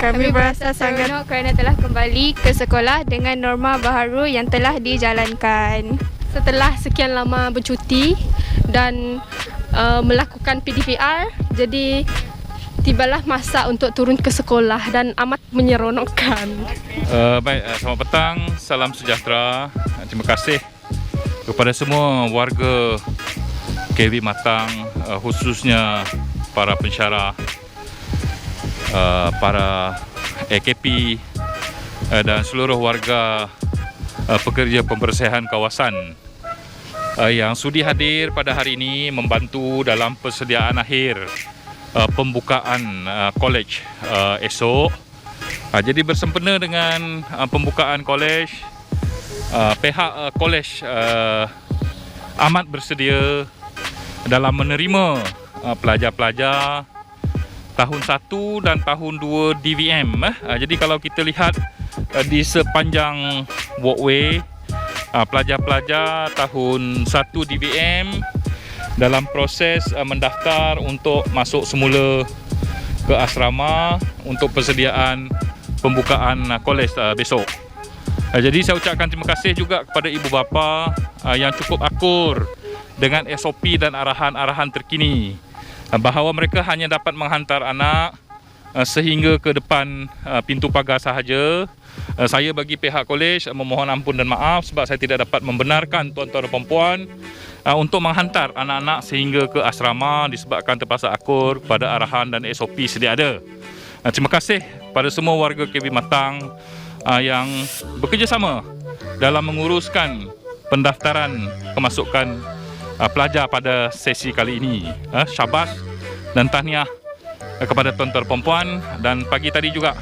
Kami berasa sangat seronok kerana telah kembali ke sekolah dengan norma baharu yang telah dijalankan. Setelah sekian lama bercuti dan melakukan PDPR, jadi tibalah masa untuk turun ke sekolah dan amat menyeronokkan. Baik, selamat petang, salam sejahtera. Terima kasih kepada semua warga KV Matang, khususnya para pensyarah, para AKP dan seluruh warga pekerja pembersihan kawasan yang sudi hadir pada hari ini membantu dalam persediaan akhir pembukaan kolej esok. Jadi bersempena dengan pembukaan kolej, pihak kolej amat bersedia dalam menerima pelajar-pelajar tahun 1 dan tahun 2 DVM. Jadi kalau kita lihat di sepanjang walkway, pelajar-pelajar tahun 1 DVM dalam proses mendaftar untuk masuk semula ke asrama untuk persediaan pembukaan kolej besok. Jadi saya ucapkan terima kasih juga kepada ibu bapa yang cukup akur dengan SOP dan arahan-arahan terkini, bahawa mereka hanya dapat menghantar anak sehingga ke depan pintu pagar sahaja. Saya bagi pihak kolej memohon ampun dan maaf sebab saya tidak dapat membenarkan tuan-tuan dan puan-puan untuk menghantar anak-anak sehingga ke asrama disebabkan terpaksa akur pada arahan dan SOP sedia ada. Terima kasih pada semua warga KV Matang yang bekerjasama dalam menguruskan pendaftaran kemasukan pelajar pada sesi kali ini. Syabas dan tahniah kepada tuan-tuan dan puan-puan. Dan pagi tadi juga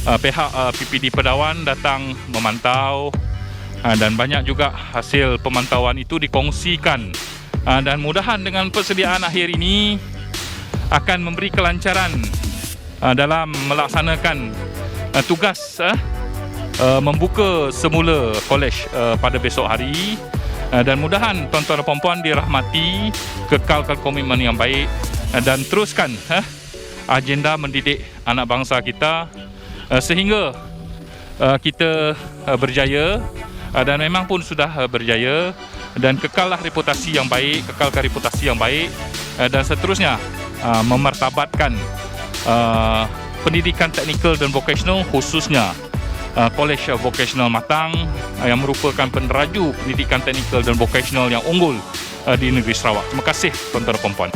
pihak PPD Pedawan datang memantau dan banyak juga hasil pemantauan itu dikongsikan, dan mudahan dengan persediaan akhir ini akan memberi kelancaran dalam melaksanakan tugas membuka semula kolej pada besok hari. Dan mudahan tuan-tuan dan puan-puan dirahmati, kekalkan komitmen yang baik dan teruskan agenda mendidik anak bangsa kita sehingga kita berjaya, dan memang pun sudah berjaya, dan kekallah reputasi yang baik, kekalkan reputasi yang baik, dan seterusnya memartabatkan pendidikan teknikal dan vocational, khususnya Kolej Vocasional Matang yang merupakan peneraju pendidikan teknikal dan vocational yang unggul di negeri Sarawak. Terima kasih tuan-tuan dan puan-puan.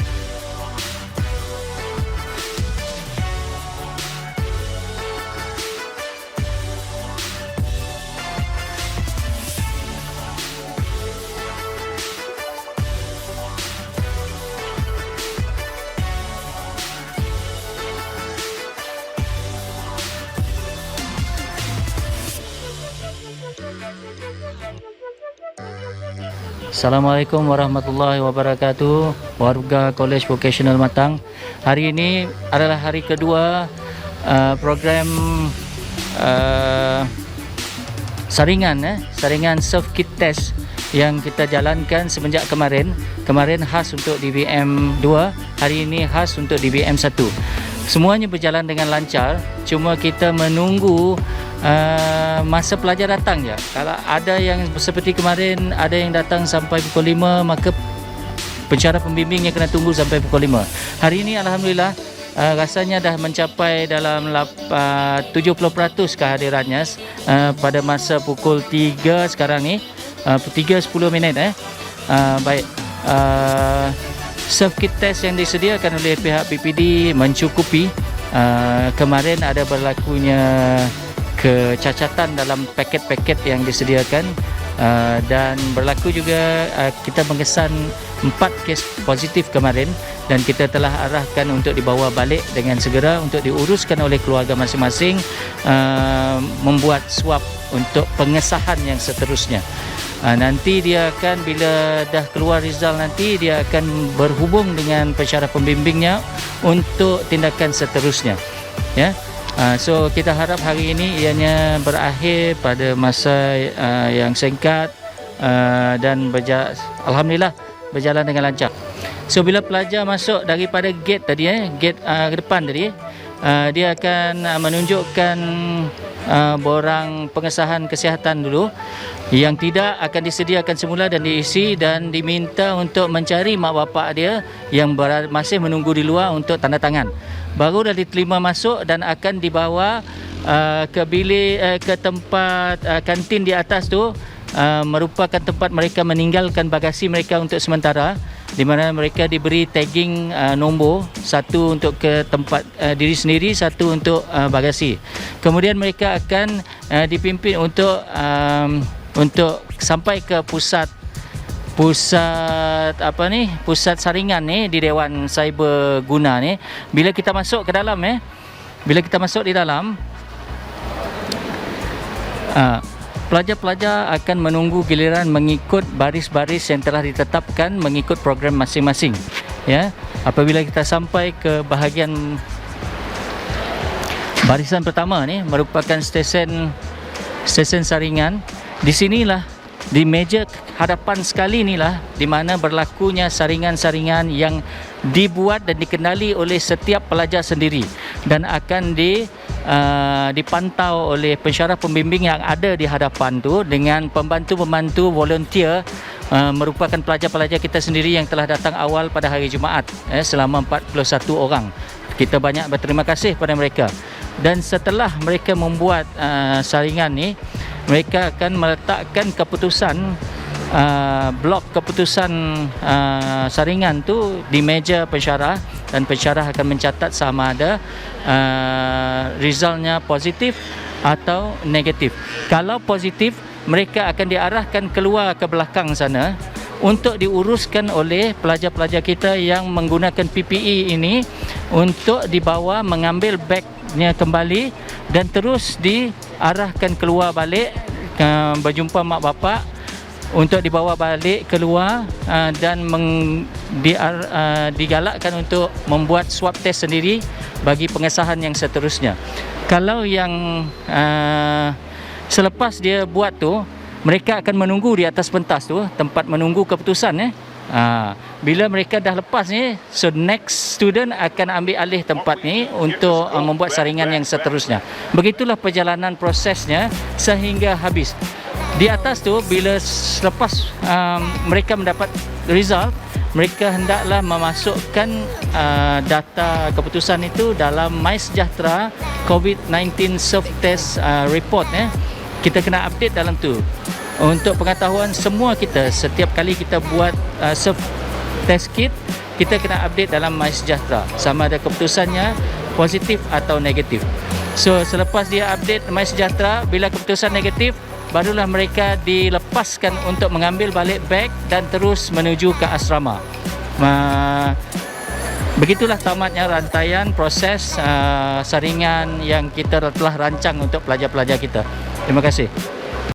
Assalamualaikum warahmatullahi wabarakatuh, warga Kolej Vocasional Matang. Hari ini adalah hari kedua program saringan self kit test yang kita jalankan semenjak kemarin. Kemarin khas untuk DVM 2, hari ini khas untuk DVM 1. Semuanya berjalan dengan lancar, cuma kita menunggu masa pelajar datang je. Kalau ada yang seperti kemarin, ada yang datang sampai pukul 5, maka pensyarah pembimbingnya kena tunggu sampai pukul 5. Hari ini alhamdulillah rasanya dah mencapai dalam 70% kehadirannya pada masa pukul 3 sekarang ni, 3:10 baik. Self kit test yang disediakan oleh pihak PPD mencukupi. Kemarin ada berlakunya kecacatan dalam paket-paket yang disediakan, dan berlaku juga kita mengesan 4 kes positif kemarin, dan kita telah arahkan untuk dibawa balik dengan segera untuk diuruskan oleh keluarga masing-masing, membuat swab untuk pengesahan yang seterusnya. Nanti dia akan, bila dah keluar result nanti, dia akan berhubung dengan pensyarah pembimbingnya untuk tindakan seterusnya, ya. So kita harap hari ini ianya berakhir pada masa yang singkat, dan alhamdulillah berjalan dengan lancar. So bila pelajar masuk daripada gate tadi, gate ke depan tadi, dia akan menunjukkan borang pengesahan kesihatan dulu. Yang tidak akan disediakan semula dan diisi, dan diminta untuk mencari mak bapak dia yang masih menunggu di luar untuk tanda tangan. Baru dah diterima masuk dan akan dibawa ke bilik, ke tempat kantin di atas tu, merupakan tempat mereka meninggalkan bagasi mereka untuk sementara, di mana mereka diberi tagging nombor, satu untuk ke tempat diri sendiri, satu untuk bagasi. Kemudian mereka akan dipimpin untuk sampai ke pusat saringan ni di Dewan Cyber Guna ni. Bila kita masuk ke dalam di dalam, pelajar-pelajar akan menunggu giliran mengikut baris-baris yang telah ditetapkan mengikut program masing-masing. Ya, apabila kita sampai ke bahagian barisan pertama ni, merupakan stesen saringan. Di sinilah, di meja hadapan sekali inilah di mana berlakunya saringan-saringan yang dibuat dan dikenali oleh setiap pelajar sendiri, dan akan dipantau oleh pensyarah pembimbing yang ada di hadapan tu dengan pembantu-pembantu volunteer, merupakan pelajar-pelajar kita sendiri yang telah datang awal pada hari Jumaat, selama 41 orang. Kita banyak berterima kasih pada mereka. Dan setelah mereka membuat saringan ni, mereka akan meletakkan keputusan, blok keputusan saringan tu di meja pensyarah, dan pensyarah akan mencatat sama ada resultnya positif atau negatif. Kalau positif, mereka akan diarahkan keluar ke belakang sana untuk diuruskan oleh pelajar-pelajar kita yang menggunakan PPE ini, untuk dibawa mengambil bagnya kembali dan terus diarahkan keluar balik, berjumpa mak bapak untuk dibawa balik keluar, dan digalakkan untuk membuat swab test sendiri bagi pengesahan yang seterusnya. Kalau yang selepas dia buat tu, mereka akan menunggu di atas pentas tu, tempat menunggu keputusan. Bila mereka dah lepas ni, so next student akan ambil alih tempat ni untuk membuat saringan yang seterusnya. Begitulah perjalanan prosesnya sehingga habis. Di atas tu, bila selepas mereka mendapat result, mereka hendaklah memasukkan data keputusan itu dalam MySejahtera COVID-19 Self-Test Report. Kita kena update dalam tu. Untuk pengetahuan semua kita, setiap kali kita buat self-test kit, kita kena update dalam MySejahtera, sama ada keputusannya positif atau negatif. So, selepas dia update MySejahtera, bila keputusan negatif, barulah mereka dilepaskan untuk mengambil balik beg dan terus menuju ke asrama. Begitulah tamatnya rantaian proses saringan yang kita telah rancang untuk pelajar-pelajar kita. Terima kasih.